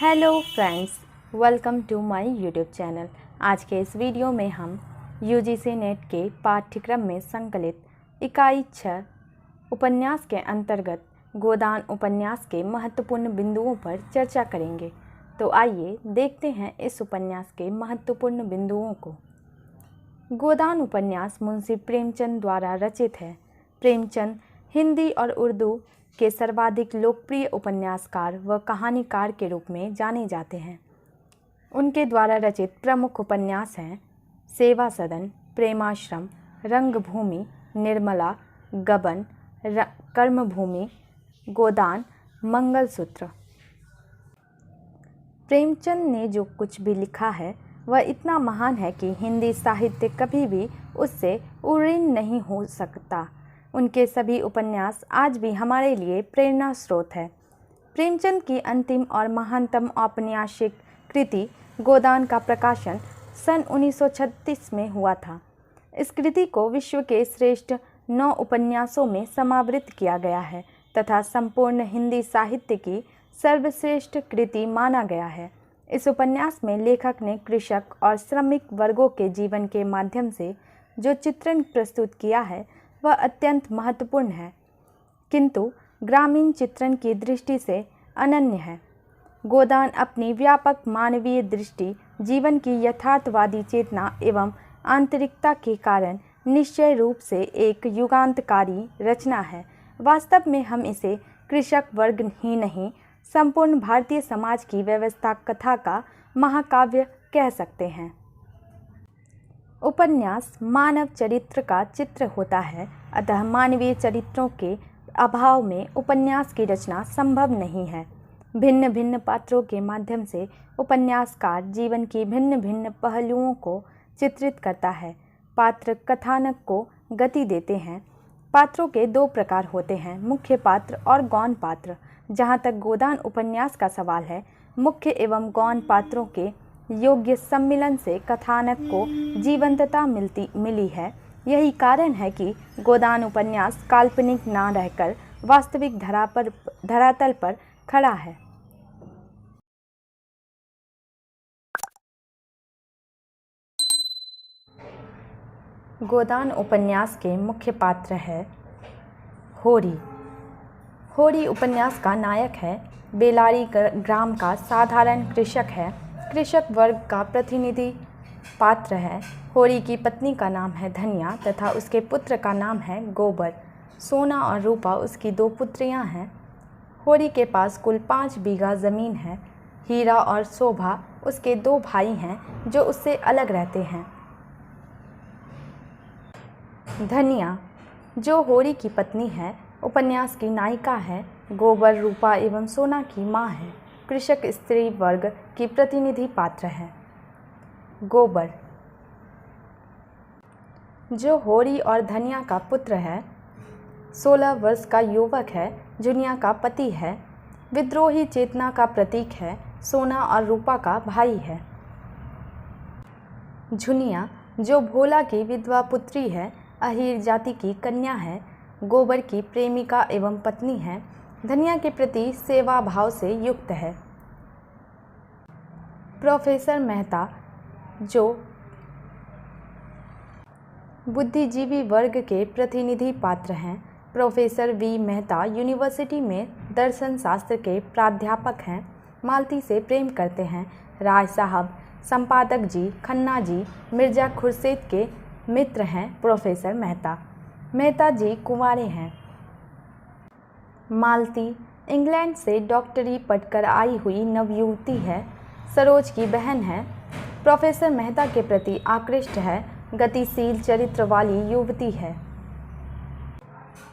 Hello friends, welcome to my YouTube channel. आज के इस वीडियो में हम यूजीसी नेट के पाठ्यक्रम में संकलित इकाई 6 उपन्यास के अंतर्गत गोदान उपन्यास के महत्वपूर्ण बिंदुओं पर चर्चा करेंगे। तो आइए देखते हैं इस उपन्यास के महत्वपूर्ण बिंदुओं को। गोदान उपन्यास मुंशी प्रेमचंद द्वारा रचित है। प्रेमचंद हिंदी और उर्दू के सर्वाधिक लोकप्रिय उपन्यासकार व कहानीकार के रूप में जाने जाते हैं। उनके द्वारा रचित प्रमुख उपन्यास हैं सेवा सदन, प्रेमाश्रम, रंगभूमि, निर्मला, गबन, कर्मभूमि, गोदान, मंगलसूत्र। प्रेमचंद ने जो कुछ भी लिखा है वह इतना महान है कि हिंदी साहित्य कभी भी उससे उऋण नहीं हो सकता। उनके सभी उपन्यास आज भी हमारे लिए प्रेरणा स्रोत है। प्रेमचंद की अंतिम और महानतम औपन्यासिक कृति गोदान का प्रकाशन सन 1936 में हुआ था। इस कृति को विश्व के श्रेष्ठ 9 उपन्यासों में समावृत किया गया है तथा संपूर्ण हिंदी साहित्य की सर्वश्रेष्ठ कृति माना गया है। इस उपन्यास में लेखक ने कृषक और श्रमिक वर्गों के जीवन के माध्यम से जो चित्रण प्रस्तुत किया है वह अत्यंत महत्वपूर्ण है, किंतु ग्रामीण चित्रण की दृष्टि से अनन्य है। गोदान अपनी व्यापक मानवीय दृष्टि, जीवन की यथार्थवादी चेतना एवं आंतरिकता के कारण निश्चय रूप से एक युगांतकारी रचना है। वास्तव में हम इसे कृषक वर्ग ही नहीं, संपूर्ण भारतीय समाज की व्यवस्था कथा का महाकाव्य कह सकते हैं। उपन्यास मानव चरित्र का चित्र होता है, अतः मानवीय चरित्रों के अभाव में उपन्यास की रचना संभव नहीं है। भिन्न भिन्न पात्रों के माध्यम से उपन्यासकार जीवन की भिन्न भिन्न पहलुओं को चित्रित करता है। पात्र कथानक को गति देते हैं। पात्रों के 2 प्रकार होते हैं, मुख्य पात्र और गौण पात्र। जहाँ तक गोदान उपन्यास का सवाल है, मुख्य एवं गौण पात्रों के योग्य सम्मिलन से कथानक को जीवंतता मिली है। यही कारण है कि गोदान उपन्यास काल्पनिक ना रहकर वास्तविक धरातल पर खड़ा है। गोदान उपन्यास के मुख्य पात्र है होरी। होरी उपन्यास का नायक है। बेलारी ग्राम का साधारण कृषक है। कृषक वर्ग का प्रतिनिधि पात्र है। होरी की पत्नी का नाम है धनिया तथा उसके पुत्र का नाम है गोबर। सोना और रूपा उसकी 2 पुत्रियां हैं। होरी के पास कुल 5 बीघा ज़मीन है। हीरा और शोभा उसके 2 भाई हैं जो उससे अलग रहते हैं। धनिया, जो होरी की पत्नी है, उपन्यास की नायिका है। गोबर रूपा एवं सोना की माँ है। कृषक स्त्री वर्ग की प्रतिनिधि पात्र है। गोबर, जो होरी और धनिया का पुत्र है, 16 वर्ष का युवक है। झुनिया का पति है। विद्रोही चेतना का प्रतीक है। सोना और रूपा का भाई है। झुनिया, जो भोला की विधवा पुत्री है, अहीर जाति की कन्या है। गोबर की प्रेमिका एवं पत्नी है। धनिया के प्रति सेवा भाव से युक्त है। प्रोफेसर मेहता, जो बुद्धिजीवी वर्ग के प्रतिनिधि पात्र हैं। प्रोफेसर वी मेहता यूनिवर्सिटी में दर्शन शास्त्र के प्राध्यापक हैं। मालती से प्रेम करते हैं। राय साहब, संपादक जी, खन्ना जी, मिर्जा खुर्शीद के मित्र हैं। प्रोफेसर मेहता, मेहता जी कुंवारे हैं। मालती इंग्लैंड से डॉक्टरी पढ़कर आई हुई नवयुवती है। सरोज की बहन है। प्रोफेसर मेहता के प्रति आकृष्ट है। गतिशील चरित्र वाली युवती है।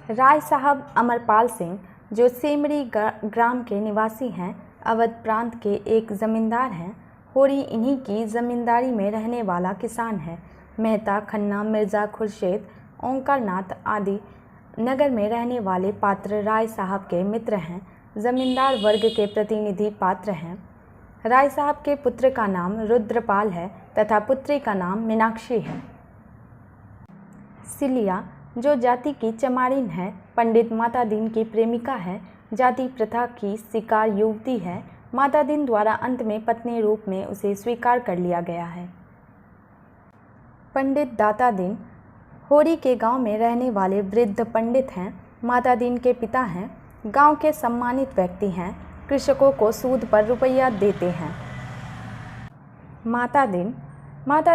राय साहब अमरपाल सिंह, जो सेमरी ग्राम के निवासी हैं, अवध प्रांत के एक जमींदार हैं। होरी इन्हीं की जमींदारी में रहने वाला किसान है। मेहता, खन्ना, मिर्जा खुर्शीद, ओंकारनाथ आदि नगर में रहने वाले पात्र राय साहब के मित्र हैं। जमींदार वर्ग के प्रतिनिधि पात्र हैं। राय साहब के पुत्र का नाम रुद्रपाल है तथा पुत्री का नाम मीनाक्षी है। सिलिया, जो जाति की चमारिन है, पंडित माता दीन की प्रेमिका है। जाति प्रथा की शिकार युवती है। माता दीन द्वारा अंत में पत्नी रूप में उसे स्वीकार कर लिया गया है। पंडित दाता दीन होरी के गांव में रहने वाले वृद्ध पंडित हैं। माता दीन के पिता हैं, गांव के सम्मानित व्यक्ति हैं, कृषकों को सूद पर रुपया देते हैं। माता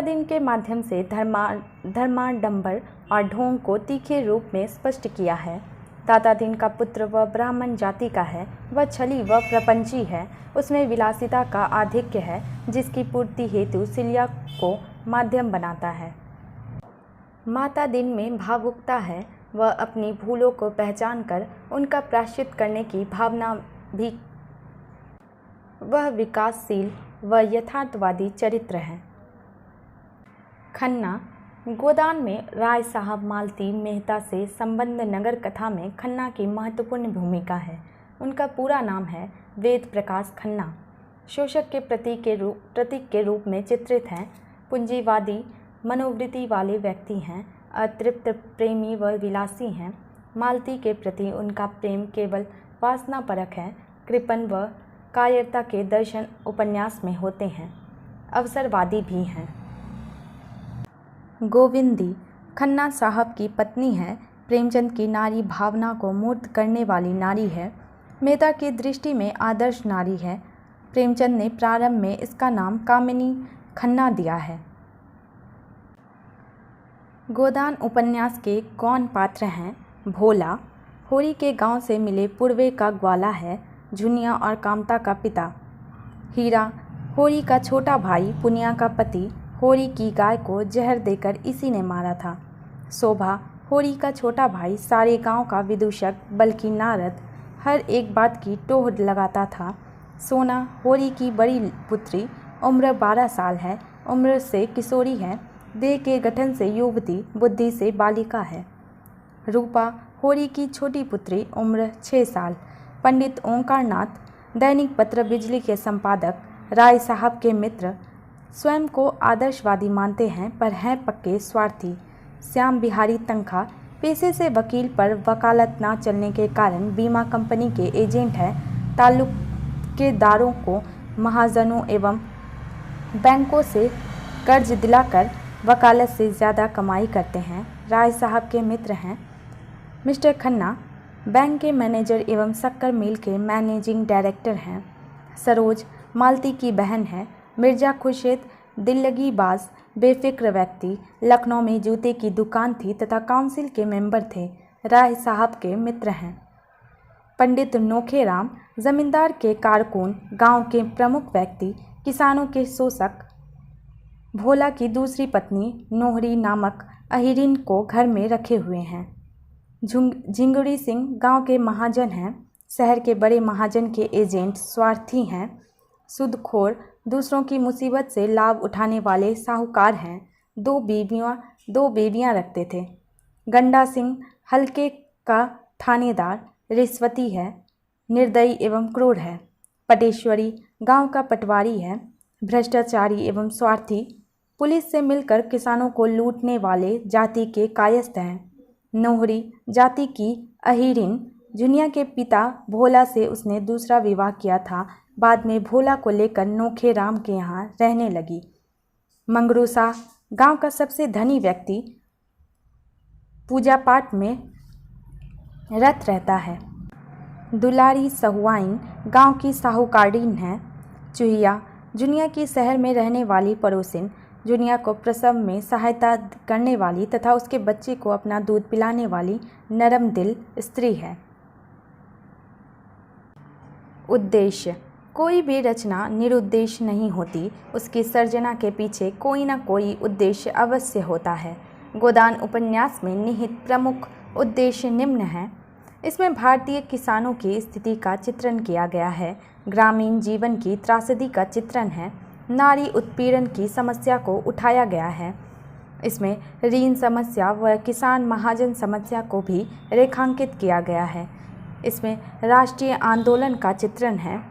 दीन के माध्यम से धर्माडंबर और ढोंग को तीखे रूप में स्पष्ट किया है। दाता दीन का पुत्र वह ब्राह्मण जाति का है, वह छली व प्रपंची है, उसमें विलासिता का आधिक्य है, जिसकी पूर्ति हेतु सिलिया को माध्यम बनाता है। माता दीन में भावुकता है, वह अपनी भूलों को पहचान कर उनका प्रायश्चित करने की भावना भी, वह विकासशील व यथार्थवादी चरित्र है। खन्ना गोदान में राय साहब मालती मेहता से संबंध नगर कथा में खन्ना की महत्वपूर्ण भूमिका है। उनका पूरा नाम है वेद प्रकाश खन्ना। शोषक के प्रतीक के रूप में चित्रित हैं। पूंजीवादी मनोवृत्ति वाले व्यक्ति हैं, अतृप्त प्रेमी व विलासी हैं। मालती के प्रति उनका प्रेम केवल वासनापरक है। कृपण व कायरता के दर्शन उपन्यास में होते हैं। अवसरवादी भी हैं। गोविंदी खन्ना साहब की पत्नी है। प्रेमचंद की नारी भावना को मूर्त करने वाली नारी है। मेहता की दृष्टि में आदर्श नारी है। प्रेमचंद ने प्रारंभ में इसका नाम कामिनी खन्ना दिया है। गोदान उपन्यास के गौण पात्र हैं। भोला होरी के गांव से मिले पूर्वे का ग्वाला है, झुनिया और कामता का पिता। हीरा होरी का छोटा भाई, पुनिया का पति। होरी की गाय को जहर देकर इसी ने मारा था। शोभा होरी का छोटा भाई, सारे गांव का विदूषक, बल्कि नारद हर एक बात की टोह लगाता था। सोना होरी की बड़ी पुत्री, उम्र 12 साल है, उम्र से किशोरी है, देह के गठन से युवती, बुद्धि से बालिका है। रूपा होरी की छोटी पुत्री, उम्र 6 साल। पंडित ओंकारनाथ दैनिक पत्र बिजली के संपादक, राय साहब के मित्र, स्वयं को आदर्शवादी मानते हैं पर हैं पक्के स्वार्थी। श्याम बिहारी तनखा पेशे से वकील पर वकालत ना चलने के कारण बीमा कंपनी के एजेंट हैं। ताल्लुक के दारों को महाजनों एवं बैंकों से कर्ज दिलाकर वकालत से ज़्यादा कमाई करते हैं। राय साहब के मित्र हैं मिस्टर खन्ना, बैंक के मैनेजर एवं शक्कर मिल के मैनेजिंग डायरेक्टर हैं। सरोज मालती की बहन है। मिर्जा खुर्शीद दिल्लगीबाज बेफिक्र व्यक्ति, लखनऊ में जूते की दुकान थी तथा काउंसिल के मेंबर थे। राय साहब के मित्र हैं। पंडित नोखेराम जमींदार के कारकुन, गांव के प्रमुख व्यक्ति, किसानों के शोषक। भोला की दूसरी पत्नी नोहरी नामक अहिरिन को घर में रखे हुए हैं। झिंगुड़ी सिंह गांव के महाजन हैं। शहर के बड़े महाजन के एजेंट स्वार्थी हैं। सूदखोर, दूसरों की मुसीबत से लाभ उठाने वाले साहूकार हैं। दो बेबियां रखते थे। गंडा सिंह हल्के का थानेदार, रिश्वती है, निर्दयी एवं क्रूर है। पटेश्वरी गांव का पटवारी है, भ्रष्टाचारी एवं स्वार्थी, पुलिस से मिलकर किसानों को लूटने वाले जाति के कायस्थ हैं। नोहरी जाति की अहिरिन, झुनिया के पिता भोला से उसने दूसरा विवाह किया था। बाद में भोला को लेकर नोखेराम के यहाँ रहने लगी। मंगरूसा गांव का सबसे धनी व्यक्ति, पूजा पाठ में रत रहता है। दुलारी सहुआइन गांव की साहूकारीन है। चुहिया जुनिया की शहर में रहने वाली पड़ोसिन, जुनिया को प्रसव में सहायता करने वाली तथा उसके बच्चे को अपना दूध पिलाने वाली नरम दिल स्त्री है। उद्देश्य, कोई भी रचना निरुद्देश्य नहीं होती, उसकी सर्जना के पीछे कोई न कोई उद्देश्य अवश्य होता है। गोदान उपन्यास में निहित प्रमुख उद्देश्य निम्न हैं। इसमें भारतीय किसानों की स्थिति का चित्रण किया गया है। ग्रामीण जीवन की त्रासदी का चित्रण है। नारी उत्पीड़न की समस्या को उठाया गया है। इसमें ऋण समस्या व किसान महाजन समस्या को भी रेखांकित किया गया है। इसमें राष्ट्रीय आंदोलन का चित्रण है।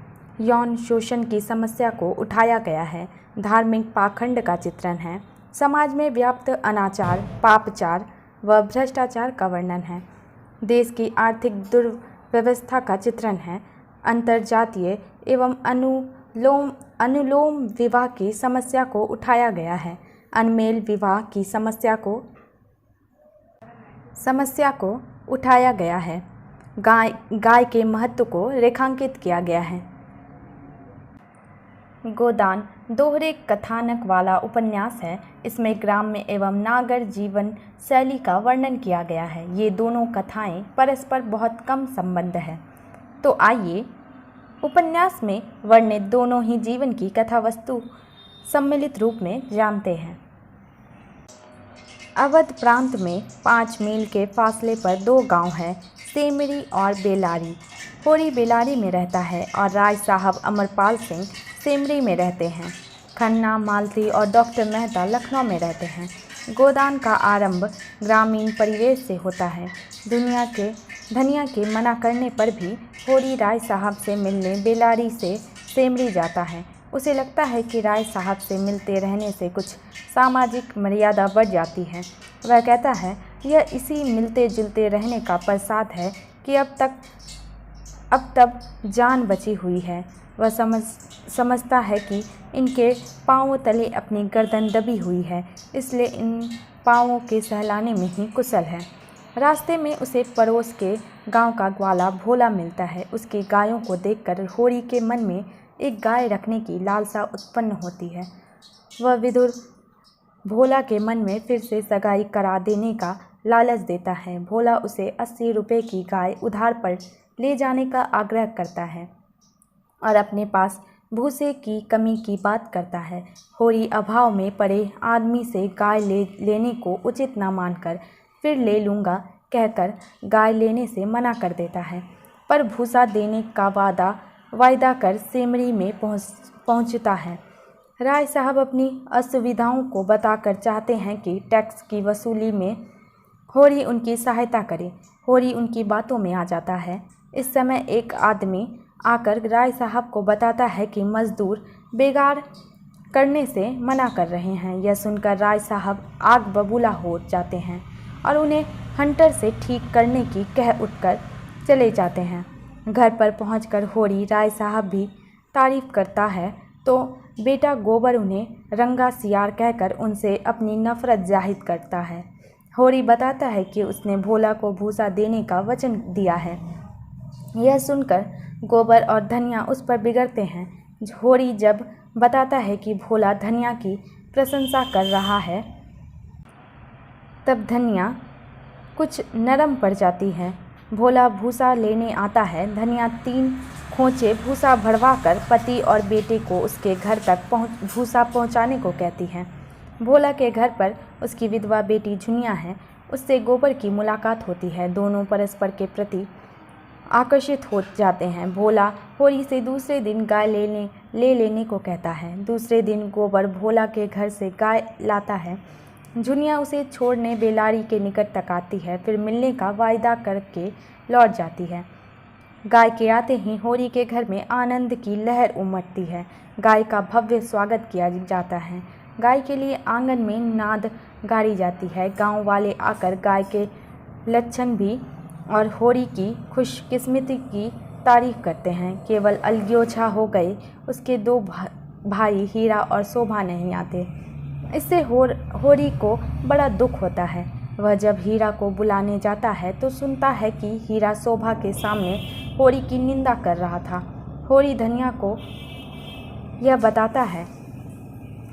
यौन शोषण की समस्या को उठाया गया है। धार्मिक पाखंड का चित्रण है। समाज में व्याप्त अनाचार, पापचार व भ्रष्टाचार का वर्णन है। देश की आर्थिक दुर्व्यवस्था का चित्रण है। अंतर्जातीय एवं अनुलोम विवाह की समस्या को उठाया गया है। अनमेल विवाह की समस्या को उठाया गया है। गाय के महत्व को रेखांकित किया गया है। गोदान दोहरे कथानक वाला उपन्यास है। इसमें ग्राम्य एवं नागर जीवन शैली का वर्णन किया गया है। ये दोनों कथाएं परस्पर बहुत कम संबंध है। तो आइए उपन्यास में वर्णित दोनों ही जीवन की कथा वस्तु सम्मिलित रूप में जानते हैं। अवध प्रांत में 5 मील के फासले पर 2 गांव हैं, सेमरी और बेलारी। होरी बेलारी में रहता है और राय साहब अमरपाल सिंह सेमरी में रहते हैं। खन्ना, मालती और डॉक्टर मेहता लखनऊ में रहते हैं। गोदान का आरंभ ग्रामीण परिवेश से होता है। धनिया के मना करने पर भी होरी राय साहब से मिलने बेलारी से सेमरी जाता है। उसे लगता है कि राय साहब से मिलते रहने से कुछ सामाजिक मर्यादा बढ़ जाती है। वह कहता है, यह इसी मिलते जुलते रहने का प्रसाद है कि अब तक जान बची हुई है। वह समझता है कि इनके पाँवों तले अपनी गर्दन दबी हुई है, इसलिए इन पाँवों के सहलाने में ही कुशल है। रास्ते में उसे पड़ोस के गांव का ग्वाला भोला मिलता है। उसकी गायों को देखकर होरी के मन में एक गाय रखने की लालसा उत्पन्न होती है। वह विदुर भोला के मन में फिर से सगाई करा देने का लालच देता है। भोला उसे 80 रुपये की गाय उधार पर ले जाने का आग्रह करता है और अपने पास भूसे की कमी की बात करता है। होरी अभाव में पड़े आदमी से गाय लेने को उचित न मानकर फिर ले लूँगा कहकर गाय लेने से मना कर देता है, पर भूसा देने का वायदा कर सेमरी में पहुंचता है। राय साहब अपनी असुविधाओं को बताकर चाहते हैं कि टैक्स की वसूली में होरी उनकी सहायता करे। होरी उनकी बातों में आ जाता है। इस समय एक आदमी आकर राय साहब को बताता है कि मजदूर बेगार करने से मना कर रहे हैं। यह सुनकर राय साहब आग बबूला हो जाते हैं और उन्हें हंटर से ठीक करने की कह उठकर चले जाते हैं। घर पर पहुंचकर होरी राय साहब भी तारीफ करता है तो बेटा गोबर उन्हें रंगा सियार कहकर उनसे अपनी नफरत जाहिर करता है। होरी बताता है कि उसने भोला को भूसा देने का वचन दिया है। यह सुनकर गोबर और धनिया उस पर बिगड़ते हैं। होरी जब बताता है कि भोला धनिया की प्रशंसा कर रहा है तब धनिया कुछ नरम पड़ जाती है। भोला भूसा लेने आता है। धनिया 3 खोंचे भूसा भरवाकर पति और बेटे को उसके घर तक भूसा पहुंचाने को कहती है। भोला के घर पर उसकी विधवा बेटी झुनिया है। उससे गोबर की मुलाकात होती है। दोनों परस्पर के प्रति आकर्षित हो जाते हैं। भोला होरी से दूसरे दिन गाय ले लेने को कहता है। दूसरे दिन गोबर भोला के घर से गाय लाता है। झुनिया उसे छोड़ने बेलारी के निकट तक आती है, फिर मिलने का वायदा करके लौट जाती है। गाय के आते ही होरी के घर में आनंद की लहर उमड़ती है। गाय का भव्य स्वागत किया जाता है। गाय के लिए आंगन में नाद गाड़ी जाती है। गांव वाले आकर गाय के लक्षण भी और होरी की खुशकिस्मती की तारीफ करते हैं। केवल अलग्योछा हो गए उसके 2 भाई हीरा और शोभा नहीं आते। इससे होरी को बड़ा दुख होता है। वह जब हीरा को बुलाने जाता है तो सुनता है कि हीरा शोभा के सामने होरी की निंदा कर रहा था। होरी धनिया को यह बताता है।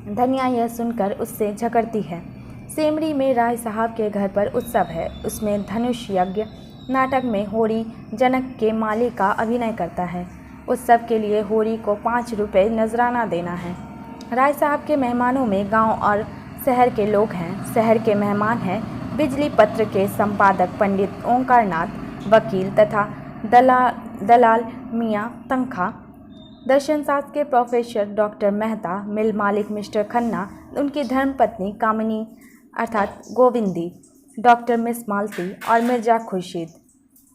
धनिया यह सुनकर उससे झगड़ती है। सेमरी में राय साहब के घर पर उत्सव है। उसमें धनुष यज्ञ नाटक में होरी जनक के माली का अभिनय करता है। उत्सव के लिए होरी को 5 रुपये नजराना देना है। राय साहब के मेहमानों में गांव और शहर के लोग हैं। शहर के मेहमान हैं बिजली पत्र के संपादक पंडित ओंकारनाथ, वकील तथा दलाल मियाँ तंखा, दर्शनशास्त्र के प्रोफेसर डॉक्टर मेहता, मिल मालिक मिस्टर खन्ना, उनकी धर्मपत्नी कामिनी अर्थात गोविंदी, डॉक्टर मिस मालती और मिर्जा खुर्शीद।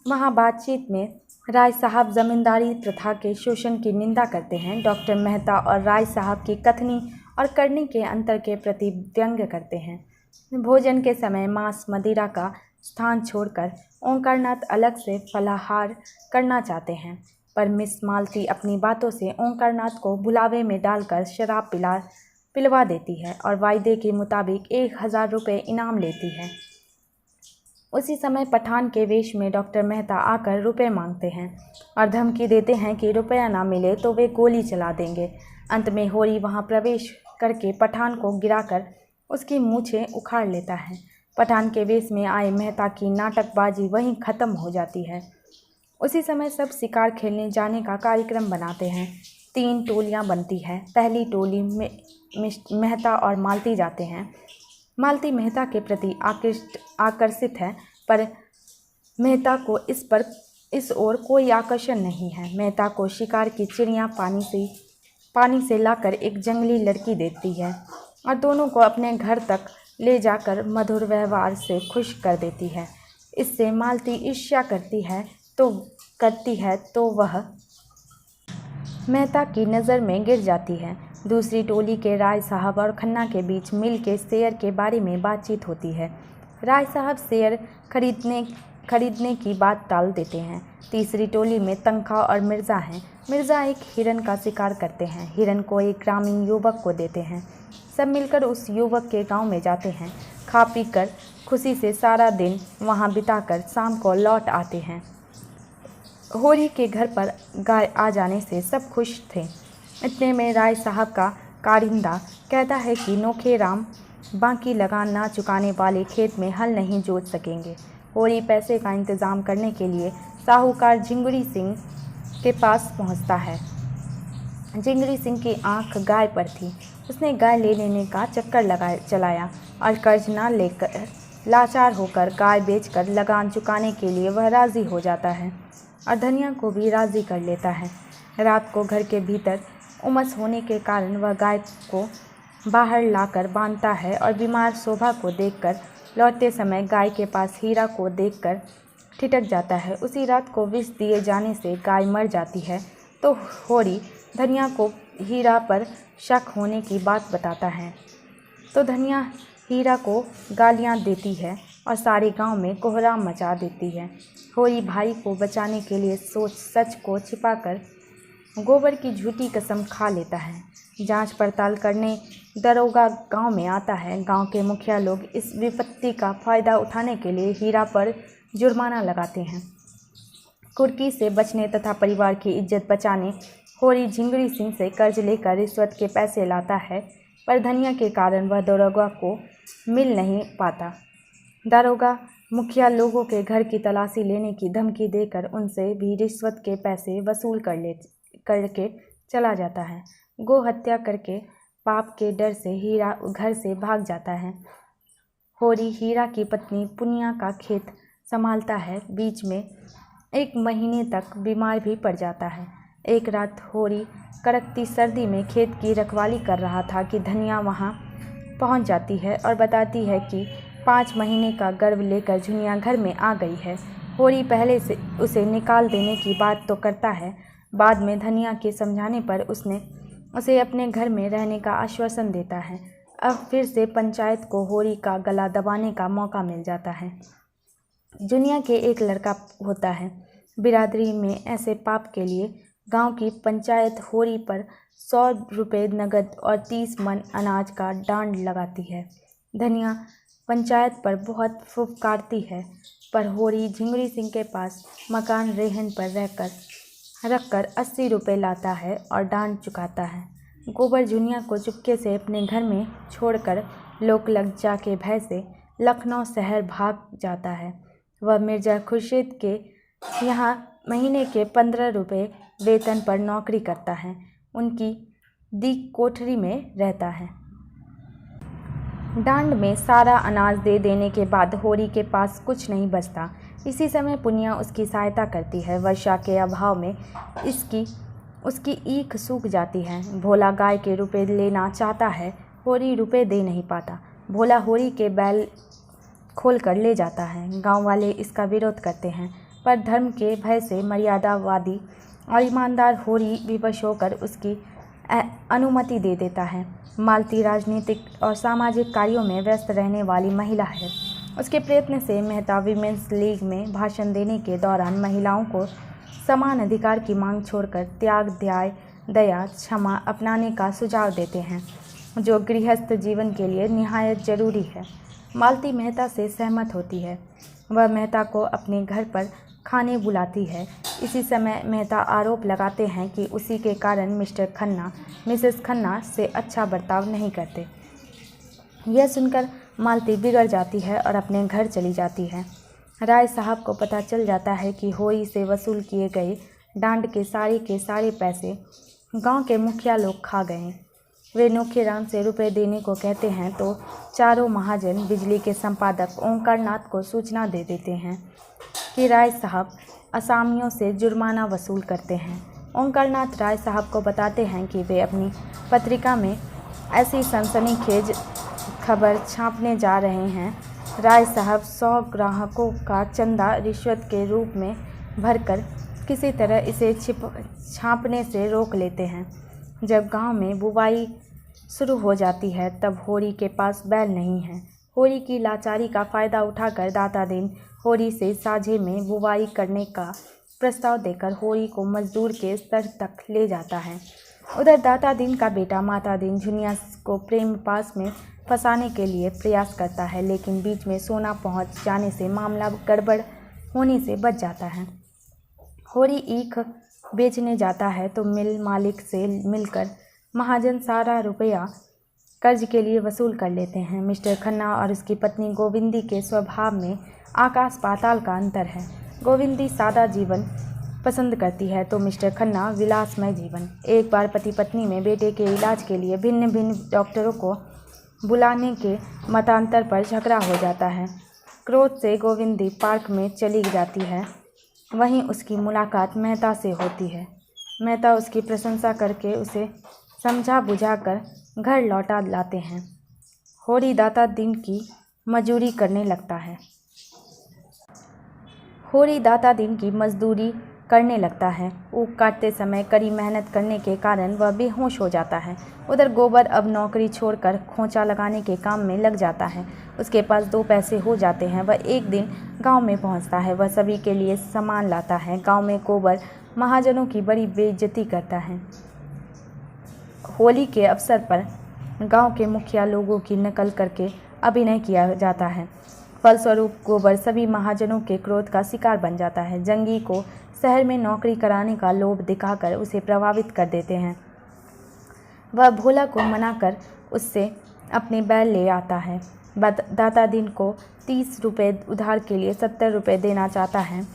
वहाँ बातचीत में राय साहब जमींदारी प्रथा के शोषण की निंदा करते हैं। डॉक्टर मेहता और राय साहब की कथनी और करनी के अंतर के प्रति व्यंग्य करते हैं। भोजन के समय मांस मदिरा का स्थान छोड़कर ओंकारनाथ अलग से फलाहार करना चाहते हैं। पर मिस मालती अपनी बातों से ओंकारनाथ को भुलावे में डालकर शराब पिलवा देती है और वायदे के मुताबिक 1000 रुपये इनाम लेती है। उसी समय पठान के वेश में डॉक्टर मेहता आकर रुपए मांगते हैं और धमकी देते हैं कि रुपया ना मिले तो वे गोली चला देंगे। अंत में होरी वहां प्रवेश करके पठान को गिराकर उसकी मूछें उखाड़ लेता है। पठान के वेश में आए मेहता की नाटकबाजी वहीं ख़त्म हो जाती है। उसी समय सब शिकार खेलने जाने का कार्यक्रम बनाते हैं। 3 टोलियां बनती है। पहली टोली में मेहता और मालती जाते हैं। मालती मेहता के प्रति आकर्षित है, पर मेहता को इस ओर कोई आकर्षण नहीं है। मेहता को शिकार की चिड़ियाँ पानी से लाकर एक जंगली लड़की देती है और दोनों को अपने घर तक ले जाकर मधुर व्यवहार से खुश कर देती है। इससे मालती ईर्ष्या करती है तो वह मेहता की नज़र में गिर जाती है। दूसरी टोली के राय साहब और खन्ना के बीच मिल के शेयर के बारे में बातचीत होती है। राय साहब शेयर खरीदने की बात टाल देते हैं। तीसरी टोली में तनख्वाह और मिर्ज़ा हैं। मिर्ज़ा एक हिरन का शिकार करते हैं। हिरन को एक ग्रामीण युवक को देते हैं। सब मिलकर उस युवक के गांव में जाते हैं। खा पी कर खुशी से सारा दिन वहां बिताकर शाम को लौट आते हैं। होरी के घर पर गाय आ जाने से सब खुश थे। इतने में राय साहब का कारिंदा कहता है कि नोखे राम बाकी लगान ना चुकाने वाले खेत में हल नहीं जोत सकेंगे। होरी पैसे का इंतज़ाम करने के लिए साहूकार झिंगुरी सिंह के पास पहुंचता है। झिंगुरी सिंह की आंख गाय पर थी। उसने गाय ले लेने का चक्कर चलाया और कर्ज ना लेकर लाचार होकर गाय बेचकर लगान चुकाने के लिए वह राज़ी हो जाता है और धनिया को भी राज़ी कर लेता है। रात को घर के भीतर उमस होने के कारण वह गाय को बाहर लाकर बांधता है और बीमार शोभा को देखकर लौटते समय गाय के पास हीरा को देखकर ठिठक जाता है। उसी रात को विष दिए जाने से गाय मर जाती है तो होरी धनिया को हीरा पर शक होने की बात बताता है तो धनिया हीरा को गालियां देती है और सारे गांव में कोहराम मचा देती है। होरी भाई को बचाने के लिए सच को छिपाकर गोबर की झूठी कसम खा लेता है। जांच पड़ताल करने दरोगा गांव में आता है। गांव के मुखिया लोग इस विपत्ति का फ़ायदा उठाने के लिए हीरा पर जुर्माना लगाते हैं। कुर्की से बचने तथा परिवार की इज्जत बचाने होरी झिंगुरी सिंह से कर्ज लेकर रिश्वत के पैसे लाता है, पर धनिया के कारण वह दरोगा को मिल नहीं पाता। दरोगा मुखिया लोगों के घर की तलाशी लेने की धमकी देकर उनसे भी रिश्वत के पैसे वसूल करके चला जाता है। गो हत्या करके पाप के डर से हीरा घर से भाग जाता है। होरी हीरा की पत्नी पुनिया का खेत संभालता है। बीच में 1 महीने तक बीमार भी पड़ जाता है। एक रात होरी कड़कती सर्दी में खेत की रखवाली कर रहा था कि धनिया वहां पहुंच जाती है और बताती है कि 5 महीने का गर्भ लेकर झुनिया घर में आ गई है। होरी पहले से उसे निकाल देने की बात तो करता है, बाद में धनिया के समझाने पर उसे अपने घर में रहने का आश्वासन देता है। अब फिर से पंचायत को होरी का गला दबाने का मौका मिल जाता है। झुनिया के एक लड़का होता है। बिरादरी में ऐसे पाप के लिए गांव की पंचायत होरी पर 100 रुपये नगद और 30 मन अनाज का डांड लगाती है। धनिया पंचायत पर बहुत फुफकारती है, पर होरी झिंगुरी सिंह के पास मकान रेहन पर रखकर 80 रुपये लाता है और डांड चुकाता है। गोबर झुनिया को चुपके से अपने घर में छोड़कर लोक लज्जा के भय से लखनऊ शहर भाग जाता है। वह मिर्ज़ा खुर्शीद के यहाँ महीने के 15 रुपये वेतन पर नौकरी करता है। उनकी दी कोठरी में रहता है। डांड में सारा अनाज दे देने के बाद होरी के पास कुछ नहीं बचता। इसी समय पुनिया उसकी सहायता करती है। वर्षा के अभाव में उसकी ईख सूख जाती है। भोला गाय के रुपए लेना चाहता है। होरी रुपए दे नहीं पाता। भोला होरी के बैल खोल कर ले जाता है। गांव वाले इसका विरोध करते हैं, पर धर्म के भय से मर्यादावादी और ईमानदार होरी विवश होकर उसकी अनुमति दे देता है। मालती राजनीतिक और सामाजिक कार्यों में व्यस्त रहने वाली महिला है। उसके प्रयत्न से मेहता वीमेंस लीग में भाषण देने के दौरान महिलाओं को समान अधिकार की मांग छोड़कर त्याग, दया, क्षमा अपनाने का सुझाव देते हैं, जो गृहस्थ जीवन के लिए निहायत जरूरी है। मालती मेहता से सहमत होती है। वह मेहता को अपने घर पर खाने बुलाती है। इसी समय मेहता आरोप लगाते हैं कि उसी के कारण मिस्टर खन्ना मिसेस खन्ना से अच्छा बर्ताव नहीं करते। यह सुनकर मालती बिगड़ जाती है और अपने घर चली जाती है। राय साहब को पता चल जाता है कि होरी से वसूल किए गए डांड के सारे पैसे गांव के मुखिया लोग खा गए। वे नोखेराम से रुपए देने को कहते हैं तो चारों महाजन बिजली के संपादक ओंकार नाथ को सूचना दे देते हैं कि राय साहब असामियों से जुर्माना वसूल करते हैं। ओंकार नाथ राय साहब को बताते हैं कि वे अपनी पत्रिका में ऐसी सनसनीखेज खबर छापने जा रहे हैं। राय साहब 100 ग्राहकों का चंदा रिश्वत के रूप में भरकर किसी तरह इसे छापने से रोक लेते हैं। जब गांव में बुवाई शुरू हो जाती है तब होरी के पास बैल नहीं है। होरी की लाचारी का फ़ायदा उठाकर दाता दिन होरी से साझे में बुवाई करने का प्रस्ताव देकर होरी को मजदूर के स्तर तक ले जाता है। उधर दाता दिन का बेटा माता दिन झुनिया को प्रेम पास में फंसाने के लिए प्रयास करता है, लेकिन बीच में सोना पहुंच जाने से मामला गड़बड़ होने से बच जाता है। होरी ईख बेचने जाता है तो मिल मालिक से मिलकर महाजन सारा रुपया कर्ज के लिए वसूल कर लेते हैं। मिस्टर खन्ना और उसकी पत्नी गोविंदी के स्वभाव में आकाश पाताल का अंतर है। गोविंदी सादा जीवन पसंद करती है तो मिस्टर खन्ना विलासमय जीवन। एक बार पति पत्नी में बेटे के इलाज के लिए भिन्न भिन्न डॉक्टरों को बुलाने के मतांतर पर झगड़ा हो जाता है। क्रोध से गोविंदी पार्क में चली जाती है। वहीं उसकी मुलाकात मेहता से होती है। मेहता उसकी प्रशंसा करके उसे समझा बुझाकर घर लौटा लाते हैं। होरी दाता दिन की मजदूरी करने लगता है। होरी दाता दिन की मजदूरी करने लगता है। ऊख काटते समय कड़ी मेहनत करने के कारण वह बेहोश हो जाता है। उधर गोबर अब नौकरी छोड़कर खोंचा लगाने के काम में लग जाता है। उसके पास 2 पैसे हो जाते हैं। वह एक दिन गांव में पहुंचता है। वह सभी के लिए सामान लाता है। गांव में गोबर महाजनों की बड़ी बेइज्जती करता है। होली के अवसर पर गांव के मुखिया लोगों की नकल करके अभिनय किया जाता है। फलस्वरूप गोबर सभी महाजनों के क्रोध का शिकार बन जाता है। जंगी को शहर में नौकरी कराने का लोभ दिखाकर उसे प्रभावित कर देते हैं। वह भोला को मनाकर उससे अपने बैल ले आता है। दाता दिन को 30 रुपये उधार के लिए 70 रुपये देना चाहता है।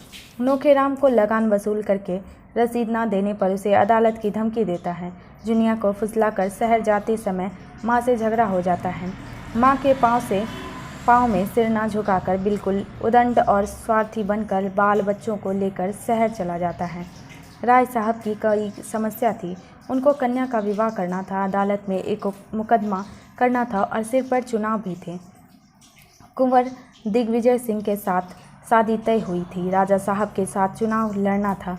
नोखेराम को लगान वसूल करके रसीद न देने पर उसे अदालत की धमकी देता है। जुनिया को फुसलाकर शहर जाते समय माँ से झगड़ा हो जाता है। माँ के पाँव में सिर ना झुकाकर बिल्कुल उदंड और स्वार्थी बनकर बाल बच्चों को लेकर शहर चला जाता है। राय साहब की कई समस्या थी। उनको कन्या का विवाह करना था, अदालत में एक मुकदमा करना था और सिर पर चुनाव भी थे। कुंवर दिग्विजय सिंह के साथ शादी तय हुई थी। राजा साहब के साथ चुनाव लड़ना था।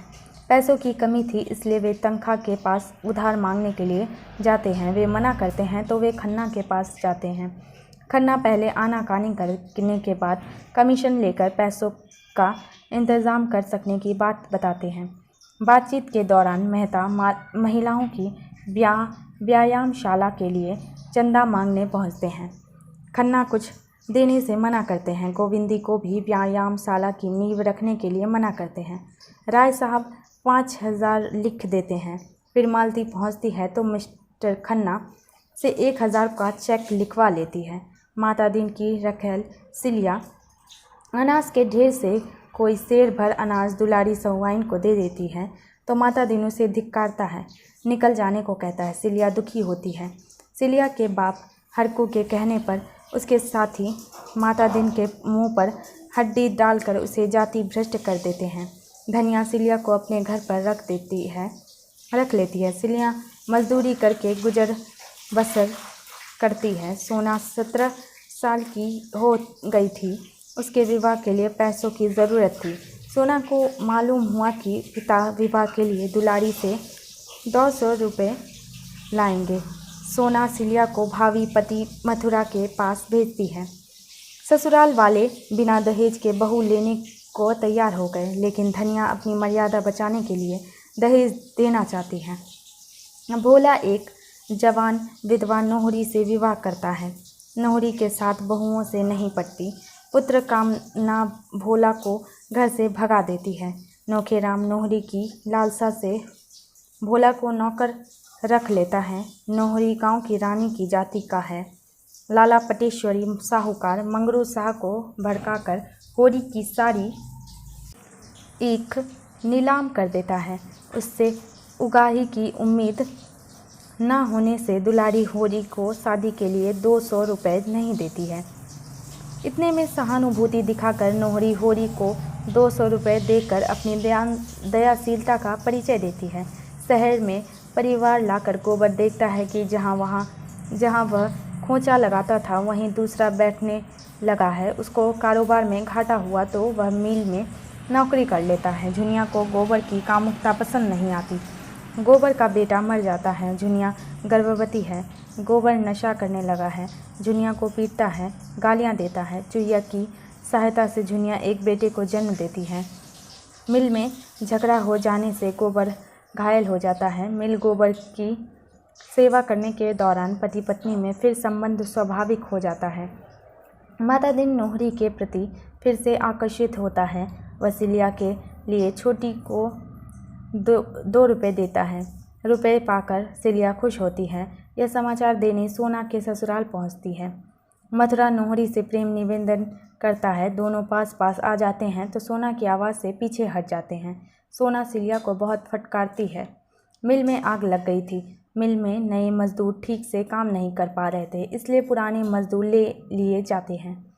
पैसों की कमी थी, इसलिए वे तनख्वाह के पास उधार मांगने के लिए जाते हैं। वे मना करते हैं तो वे खन्ना के पास जाते हैं। खन्ना पहले आनाकानी करने के बाद कमीशन लेकर पैसों का इंतज़ाम कर सकने की बात बताते हैं। बातचीत के दौरान मेहता महिलाओं की व्यायामशाला के लिए चंदा मांगने पहुंचते हैं। खन्ना कुछ देने से मना करते हैं। गोविंदी को भी व्यायामशाला की नींव रखने के लिए मना करते हैं। राय साहब 5000 लिख देते हैं। फिर मालती पहुंचती है तो मिस्टर खन्ना से 1000 का चेक लिखवा लेती है। माता दिन की रखेल सिलिया अनाज के ढेर से कोई सेर भर अनाज दुलारी सहुआइन को दे देती है तो माता दिन उसे धिक्कारता है, निकल जाने को कहता है। सिलिया दुखी होती है। सिलिया के बाप हरकू के कहने पर उसके साथी माता दिन के मुंह पर हड्डी डालकर उसे जाति भ्रष्ट कर देते हैं। धनिया सिलिया को अपने घर पर रख लेती है। सिलिया मजदूरी करके गुजर बसर करती है। सोना 17 साल की हो गई थी। उसके विवाह के लिए पैसों की ज़रूरत थी। सोना को मालूम हुआ कि पिता विवाह के लिए दुलारी से 200 रुपये लाएंगे। सोना सिलिया को भावी पति मथुरा के पास भेजती है। ससुराल वाले बिना दहेज के बहू लेने को तैयार हो गए, लेकिन धनिया अपनी मर्यादा बचाने के लिए दहेज देना चाहती है। भोला एक जवान विधवा नोहरी से विवाह करता है। नोहरी के साथ बहुओं से नहीं पटती। पुत्र कामना भोला को घर से भगा देती है। नौखेराम नोहरी की लालसा से भोला को नौकर रख लेता है। नोहरी गांव की रानी की जाति का है। लाला पटेश्वरी साहूकार मंगरू शाह को भड़काकर होरी की सारी ईख नीलाम कर देता है। उससे उगाही की उम्मीद न होने से दुलारी होरी को शादी के लिए 200 रुपये नहीं देती है। इतने में सहानुभूति दिखाकर नोहरी होरी को 200 रुपये देकर अपनी दयाशीलता का परिचय देती है। शहर में परिवार लाकर गोबर देखता है कि जहाँ वह खोंचा लगाता था वहीं दूसरा बैठने लगा है। उसको कारोबार में घाटा हुआ तो वह मिल में नौकरी कर लेता है। झुनिया को गोबर की कामुकता पसंद नहीं आती। गोबर का बेटा मर जाता है। झुनिया गर्भवती है। गोबर नशा करने लगा है। झुनिया को पीटता है, गालियाँ देता है। चुहिया की सहायता से झुनिया एक बेटे को जन्म देती है। मिल में झगड़ा हो जाने से गोबर घायल हो जाता है। मिल गोबर की सेवा करने के दौरान पति पत्नी में फिर संबंध स्वाभाविक हो जाता है। माता दिन नोहरी के प्रति फिर से आकर्षित होता है। वसीलिया के लिए छोटी को 2 रुपये देता है। रुपये पाकर सिलिया खुश होती है। यह समाचार देने सोना के ससुराल पहुंचती है। मथुरा नोहरी से प्रेम निवेदन करता है। दोनों पास पास आ जाते हैं तो सोना की आवाज़ से पीछे हट जाते हैं। सोना सिलिया को बहुत फटकारती है। मिल में आग लग गई थी। मिल में नए मजदूर ठीक से काम नहीं कर पा रहे थे, इसलिए पुराने मजदूर ले लिए जाते हैं।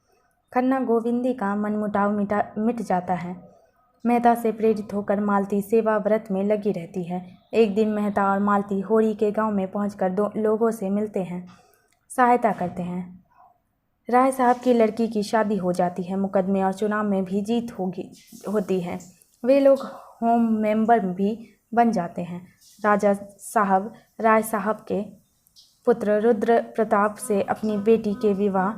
खन्ना गोविंदी का मनमुटाव मिट जाता है। मेहता से प्रेरित होकर मालती सेवा व्रत में लगी रहती है। एक दिन मेहता और मालती होरी के गांव में पहुंचकर 2 लोगों से मिलते हैं, सहायता करते हैं। राय साहब की लड़की की शादी हो जाती है। मुकदमे और चुनाव में भी जीत होती है। वे लोग होम मेंबर भी बन जाते हैं। राजा साहब राय साहब के पुत्र रुद्र प्रताप से अपनी बेटी के विवाह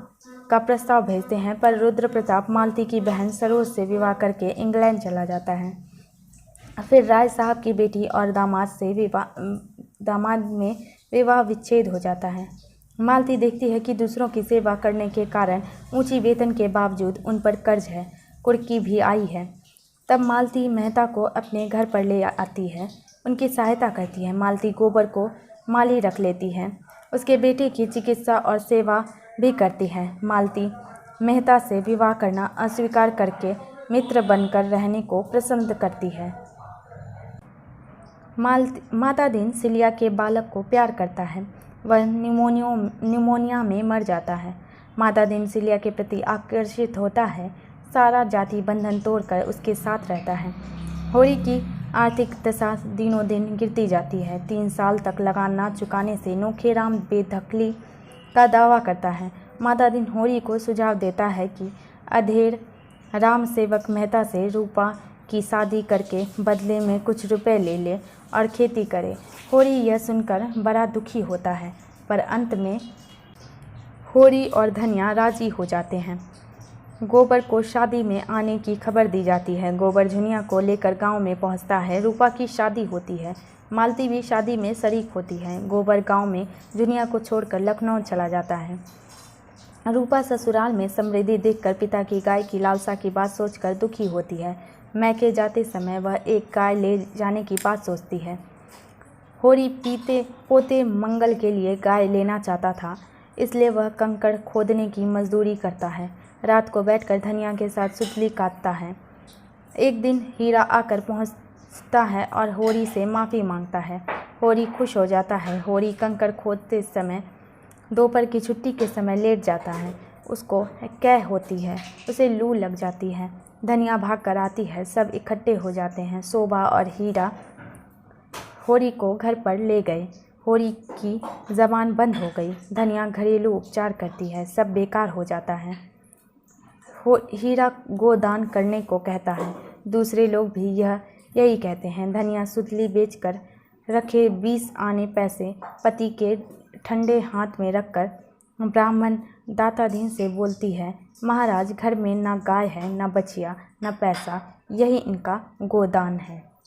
का प्रस्ताव भेजते हैं, पर रुद्र प्रताप मालती की बहन सरोज से विवाह करके इंग्लैंड चला जाता है। फिर राय साहब की बेटी और दामाद में विवाह विच्छेद हो जाता है। मालती देखती है कि दूसरों की सेवा करने के कारण ऊंची वेतन के बावजूद उन पर कर्ज है, कुर्की भी आई है। तब मालती मेहता को अपने घर पर ले आती है, उनकी सहायता करती है। मालती गोबर को माली रख लेती है, उसके बेटे की चिकित्सा और सेवा भी करती है। मालती मेहता से विवाह करना अस्वीकार करके मित्र बनकर रहने को पसंद करती है। माता दिन सिलिया के बालक को प्यार करता है। वह निमोनिया में मर जाता है। माता दिन सिलिया के प्रति आकर्षित होता है। सारा जाति बंधन तोड़कर उसके साथ रहता है। होरी की आर्थिक दशा दिनों दिन गिरती जाती है। 3 साल तक लगान न चुकाने से नौखेराम बेदखली का दावा करता है। माता दिन होरी को सुझाव देता है कि अधेड़ राम सेवक मेहता से रूपा की शादी करके बदले में कुछ रुपए ले ले और खेती करे। होरी यह सुनकर बड़ा दुखी होता है, पर अंत में होरी और धनिया राजी हो जाते हैं। गोबर को शादी में आने की खबर दी जाती है। गोबर झुनिया को लेकर गांव में पहुंचता है। रूपा की शादी होती है। मालती भी शादी में शरीक होती है। गोबर गांव में झुनिया को छोड़कर लखनऊ चला जाता है। रूपा ससुराल में समृद्धि देखकर पिता की गाय की लालसा की बात सोचकर दुखी होती है। मैके जाते समय वह एक गाय ले जाने की बात सोचती है। होरी पोते मंगल के लिए गाय लेना चाहता था, इसलिए वह कंकड़ खोदने की मजदूरी करता है। रात को बैठकर धनिया के साथ सुतली काटता है। एक दिन हीरा आकर पहुंचता है और होरी से माफ़ी मांगता है। होरी खुश हो जाता है। होरी कंकड़ खोदते समय दोपहर की छुट्टी के समय लेट जाता है। उसको कैं होती है, उसे लू लग जाती है। धनिया भाग कर आती है। सब इकट्ठे हो जाते हैं। शोभा और हीरा होरी को घर पर ले गए। होरी की ज़बान बंद हो गई। धनिया घरेलू उपचार करती है, सब बेकार हो जाता है। हीरा गोदान करने को कहता है। दूसरे लोग भी यही कहते हैं। धनिया सुतली बेचकर रखे 20 आने पैसे पति के ठंडे हाथ में रखकर ब्राह्मण दाताधीन से बोलती है, महाराज घर में ना गाय है, ना बछिया, ना पैसा, यही इनका गोदान है।